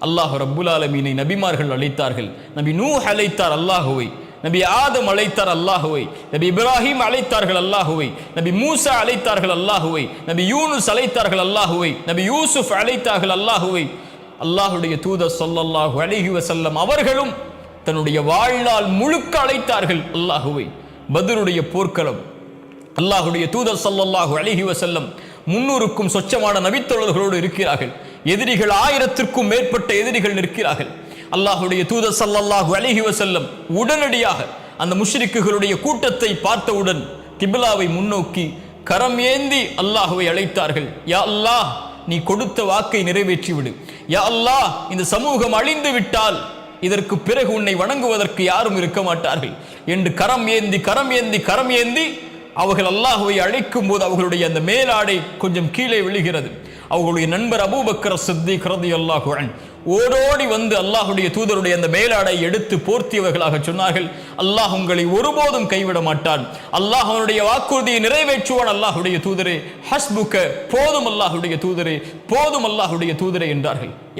அல்லாஹ் ரப்புல் ஆலமீனை நபிமார்கள் அழைத்தார்கள். நபி நூஹ் அழைத்தார் அல்லாஹுவை, நபி ஆதம் அழைத்தார் அல்லாஹுவை, நபி இப்ராஹிம் அழைத்தார்கள் அல்லாஹுவை, நபி மூசா அழைத்தார்கள் அல்லாஹுவை, நபி யூனுஸ் அழைத்தார்கள் அல்லாஹுவை, நபி யூசுப் அழைத்தார்கள் அல்லாஹுவை. அல்லாஹுடைய தூதர் ஸல்லல்லாஹு அலைஹி வஸல்லம் அவர்களும் தன்னுடைய வாழ்நாள் முழுக்க அழைத்தார்கள் அல்லாஹுவை. பத்ருடைய போர்க்களம், அல்லாஹுடைய தூதர் ஸல்லல்லாஹு அலைஹி வஸல்லம் 300க்கும் சொச்சமான நபித்தோழர்களோடு இருக்கிறார்கள். எதிரிகள் 1000த்திற்கும் மேற்பட்ட எதிரிகள் நிற்கிறார்கள். அல்லாஹுடைய தூதர் ஸல்லல்லாஹு அலைஹி வஸல்லம் உடனடியாக அந்த முஷ்ரிக்குகளுடைய கூட்டத்தை பார்த்தவுடன் கிப்லாவை முன்னோக்கி கரம் ஏந்தி அல்லாஹுவை அழைத்தார்கள். யா அல்லாஹ், நீ கொடுத்த வாக்கை நிறைவேற்றி விடு. யா அல்லாஹ், இந்த சமூகம் அழிந்து விட்டால் இதற்கு பிறகு உன்னை வணங்குவதற்கு யாரும் இருக்க மாட்டார்கள் என்று கரம் ஏந்தி கரம் ஏந்தி கரம் ஏந்தி அவர்கள் அல்லாஹுவை அழைக்கும் போது அவர்களுடைய அந்த மேலாடை கொஞ்சம் கீழே விழுகிறது. அவர்களுடைய நண்பர் அபூபக்கர் சித்திக் ரலியல்லாஹு அன்ஹு ஓடோடி வந்து அல்லாஹுடைய தூதருடைய அந்த மேலாடை எடுத்து போர்த்தியவர்களாக சொன்னார்கள், அல்லாஹ் உங்களை ஒருபோதும் கைவிட மாட்டான், அல்லாஹ் அவனுடைய வாக்குறுதியை நிறைவேற்றுவான். அல்லாஹுடைய தூதரே, ஹஸ்புக்க, போதும் அல்லாஹுடைய தூதரே, போதும் அல்லாஹுடைய தூதரே என்றார்கள்.